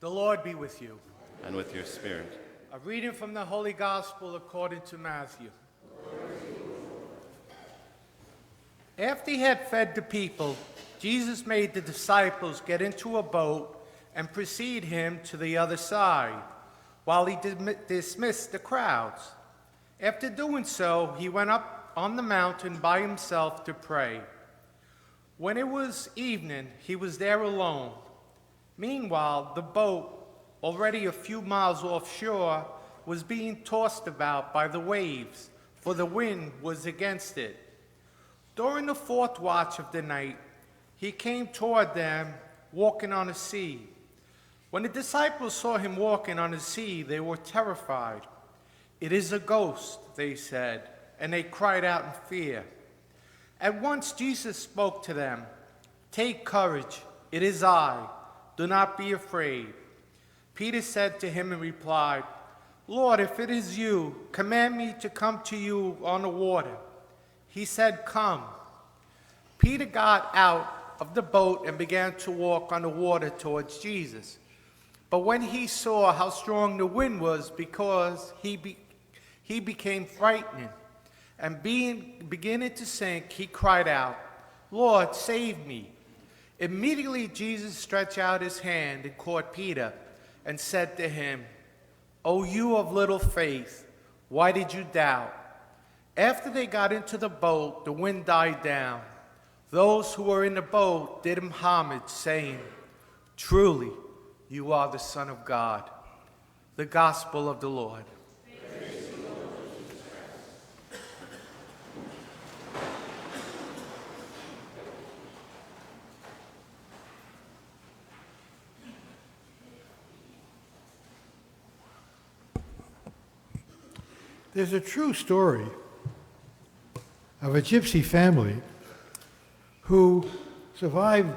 The Lord be with you. And with your spirit. A reading from the Holy Gospel according to Matthew. After he had fed the people, Jesus made the disciples get into a boat and precede him to the other side, while he dismissed the crowds. After doing so, he went up on the mountain by himself to pray. When it was evening, he was there alone. Meanwhile, the boat, already a few miles offshore, was being tossed about by the waves, for the wind was against it. During the fourth watch of the night, he came toward them, walking on the sea. When the disciples saw him walking on the sea, they were terrified. "It is a ghost," they said, and they cried out in fear. At once Jesus spoke to them. "Take courage, it is I. Do not be afraid." Peter said to him and replied, "Lord, if it is you, command me to come to you on the water." He said, "Come." Peter got out of the boat and began to walk on the water towards Jesus. But when he saw how strong the wind was, because he became frightened, and beginning to sink, he cried out, "Lord, save me." Immediately Jesus stretched out his hand and caught Peter and said to him, "O you of little faith, why did you doubt?" After they got into the boat, the wind died down. Those who were in the boat did him homage, saying, "Truly, you are the Son of God." The Gospel of the Lord. There's a true story of a gypsy family who survived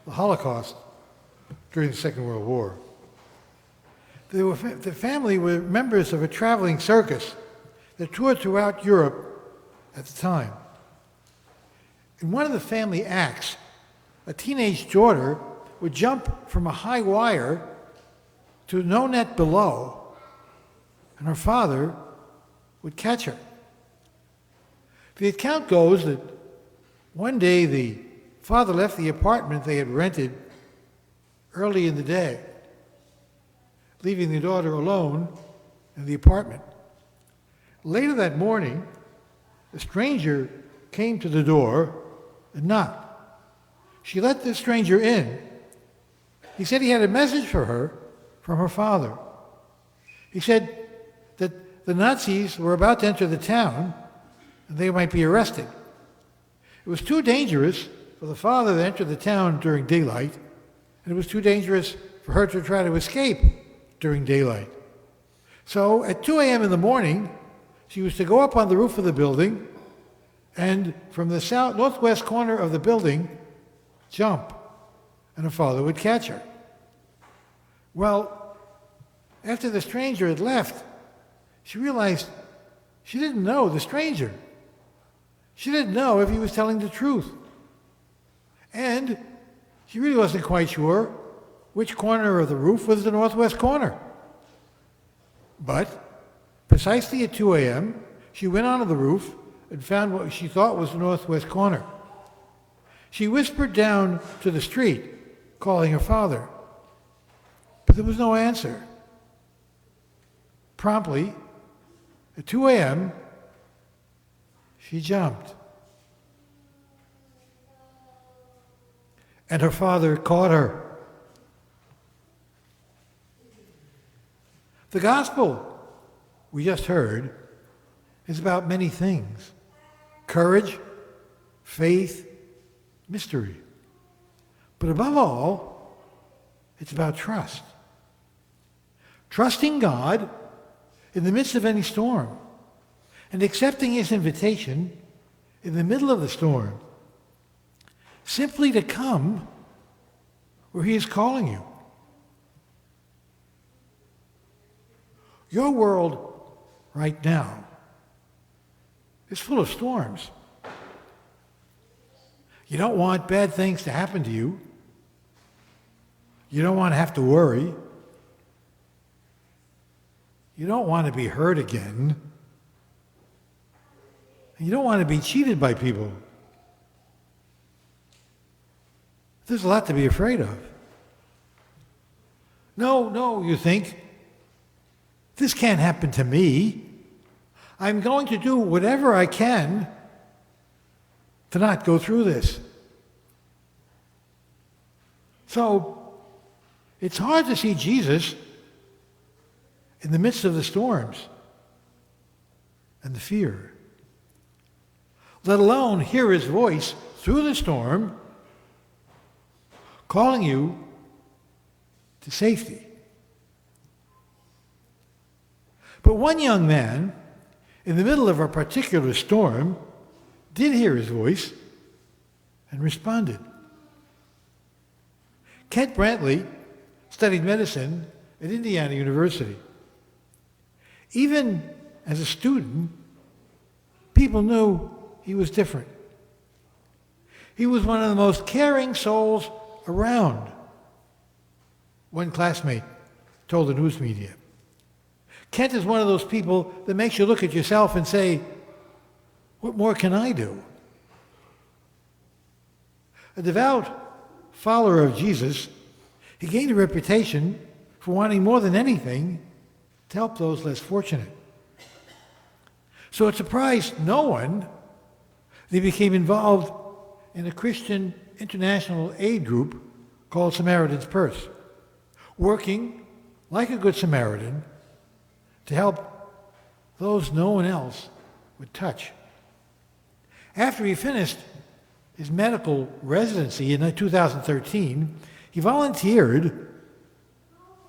the Holocaust during the Second World War. The family were members of a traveling circus that toured throughout Europe at the time. In one of the family acts, a teenage daughter would jump from a high wire to no net below, and her father would catch her. The account goes that one day the father left the apartment they had rented early in the day, leaving the daughter alone in the apartment. Later that morning, a stranger came to the door and knocked. She let the stranger in. He said he had a message for her from her father. He said that the Nazis were about to enter the town and they might be arrested. It was too dangerous for the father to enter the town during daylight, and it was too dangerous for her to try to escape during daylight. So at 2 a.m. in the morning, she was to go up on the roof of the building and from the northwest corner of the building, jump, and her father would catch her. Well, after the stranger had left, she realized she didn't know the stranger. She didn't know if he was telling the truth. And she really wasn't quite sure which corner of the roof was the northwest corner. But precisely at 2 a.m., she went onto the roof and found what she thought was the northwest corner. She whispered down to the street, calling her father. But there was no answer. Promptly, at 2 a.m., she jumped. And her father caught her. The gospel we just heard is about many things: courage, faith, mystery. But above all, it's about trust. Trusting God in the midst of any storm, and accepting his invitation in the middle of the storm, simply to come where he is calling you. Your world right now is full of storms. You don't want bad things to happen to you. You don't want to have to worry. You don't want to be hurt again. You don't want to be cheated by people. There's a lot to be afraid of. No, you think. This can't happen to me. I'm going to do whatever I can to not go through this. So, it's hard to see Jesus in the midst of the storms and the fear, let alone hear his voice through the storm calling you to safety. But one young man, in the middle of a particular storm, did hear his voice and responded. Kent Brantley studied medicine at Indiana University. Even as a student, people knew he was different. He was one of the most caring souls around, one classmate told the news media. Kent is one of those people that makes you look at yourself and say, what more can I do? A devout follower of Jesus, he gained a reputation for wanting more than anything to help those less fortunate. So it surprised no one that he became involved in a Christian international aid group called Samaritan's Purse, working like a good Samaritan to help those no one else would touch. After he finished his medical residency in 2013, he volunteered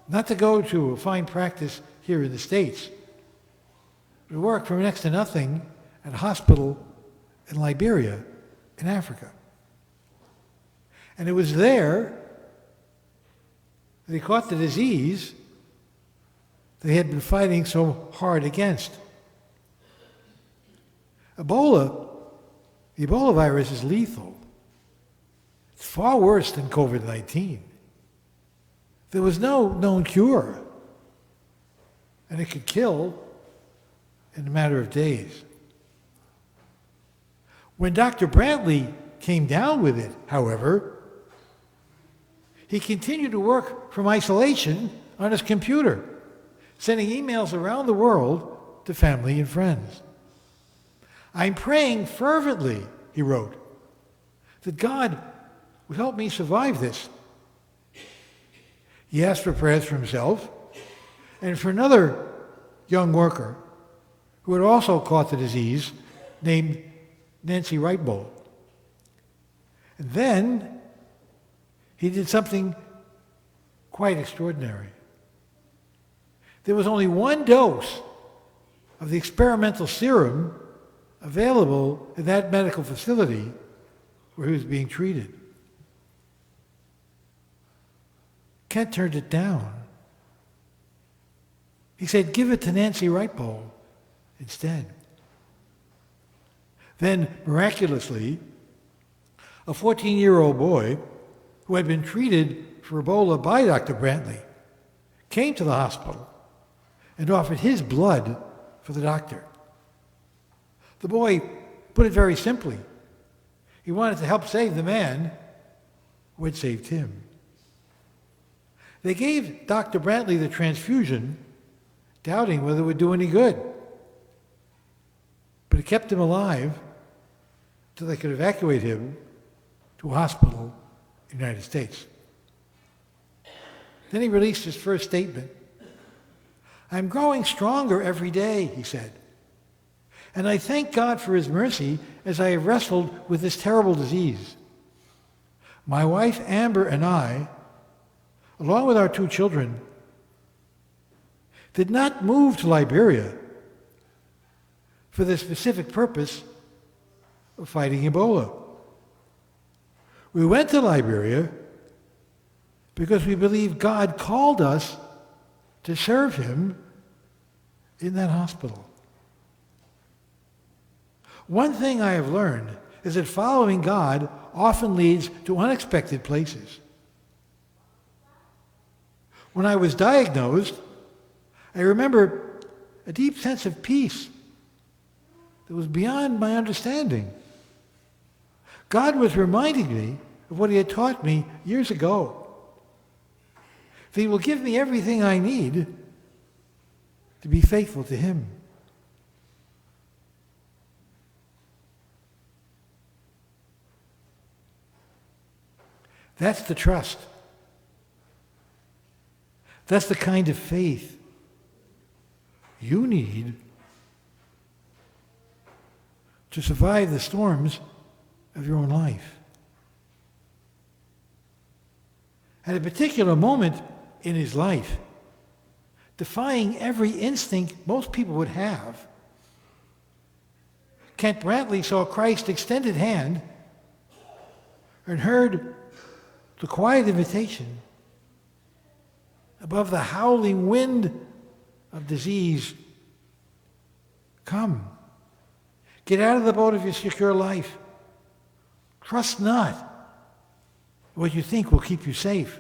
not to go to a fine practice here in the States, but to work for next to nothing at a hospital in Liberia in Africa. And it was there that he caught the disease that he had been fighting so hard against. Ebola, the Ebola virus is lethal. It's far worse than COVID-19. There was no known cure, and it could kill in a matter of days. When Dr. Brantley came down with it, however, he continued to work from isolation on his computer, sending emails around the world to family and friends. I'm praying fervently, he wrote, that God would help me survive this. He asked for prayers for himself and for another young worker who had also caught the disease, named Nancy Wright-Bowl. And then he did something quite extraordinary. There was only one dose of the experimental serum available at that medical facility where he was being treated. Kent turned it down. He said, give it to Nancy Wright-Bowl instead. Then, miraculously, a 14-year-old boy who had been treated for Ebola by Dr. Brantley came to the hospital and offered his blood for the doctor. The boy put it very simply. He wanted to help save the man who had saved him. They gave Dr. Brantley the transfusion, doubting whether it would do any good. But it kept him alive until they could evacuate him to a hospital in the United States. Then he released his first statement. I'm growing stronger every day, he said. And I thank God for his mercy as I have wrestled with this terrible disease. My wife Amber and I, along with our 2 children, did not move to Liberia for the specific purpose of fighting Ebola. We went to Liberia because we believe God called us to serve him in that hospital. One thing I have learned is that following God often leads to unexpected places. When I was diagnosed, I remember a deep sense of peace that was beyond my understanding. God was reminding me of what he had taught me years ago. That he will give me everything I need to be faithful to him. That's the trust. That's the kind of faith you need to survive the storms of your own life. At a particular moment in his life, defying every instinct most people would have, Kent Brantley saw Christ's extended hand and heard the quiet invitation above the howling wind of disease. Come, get out of the boat of your secure life. Trust not what you think will keep you safe.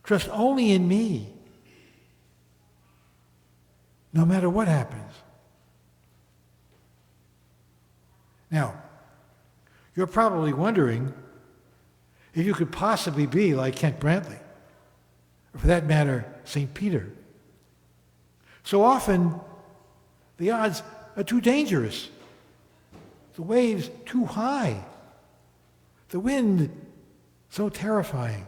Trust only in me, no matter what happens. Now, you're probably wondering if you could possibly be like Kent Brantley, or for that matter, St. Peter. So often, the odds are too dangerous, the waves too high, the wind so terrifying.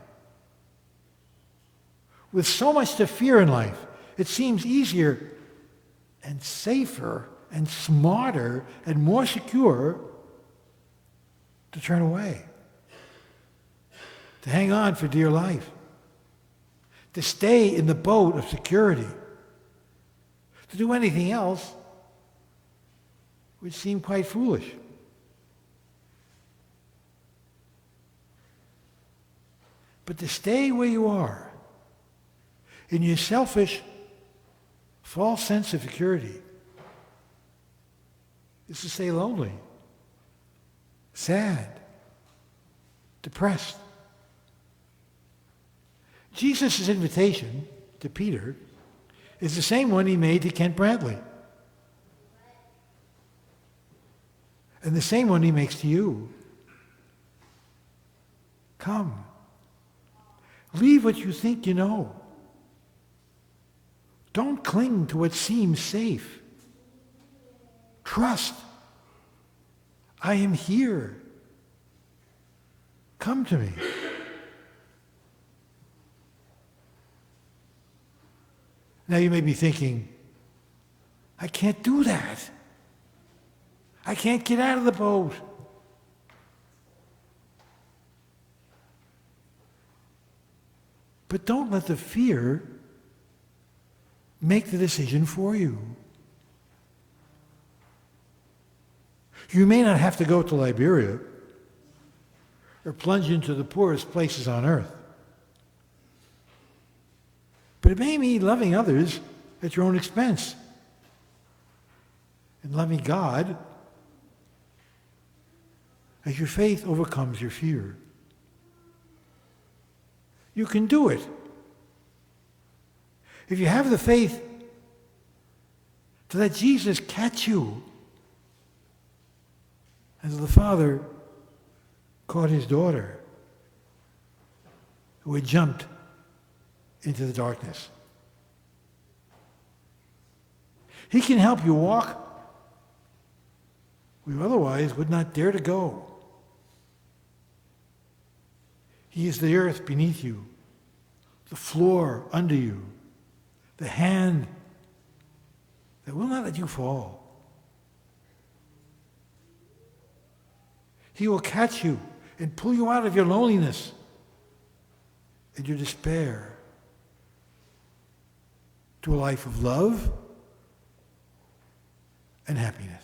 With so much to fear in life, it seems easier and safer and smarter and more secure to turn away, to hang on for dear life, to stay in the boat of security. To do anything else would seem quite foolish. But to stay where you are, in your selfish, false sense of security, is to stay lonely, sad, depressed. Jesus' invitation to Peter is the same one he made to Kent Brantley, and the same one he makes to you. Come. Leave what you think you know. Don't cling to what seems safe. Trust. I am here. Come to me. Now you may be thinking, I can't do that. I can't get out of the boat. But don't let the fear make the decision for you. You may not have to go to Liberia or plunge into the poorest places on earth. But it may mean loving others at your own expense and loving God as your faith overcomes your fear. You can do it. If you have the faith to let Jesus catch you, as the father caught his daughter who had jumped into the darkness. He can help you walk where you otherwise would not dare to go. He is the earth beneath you, the floor under you, the hand that will not let you fall. He will catch you and pull you out of your loneliness and your despair to a life of love and happiness.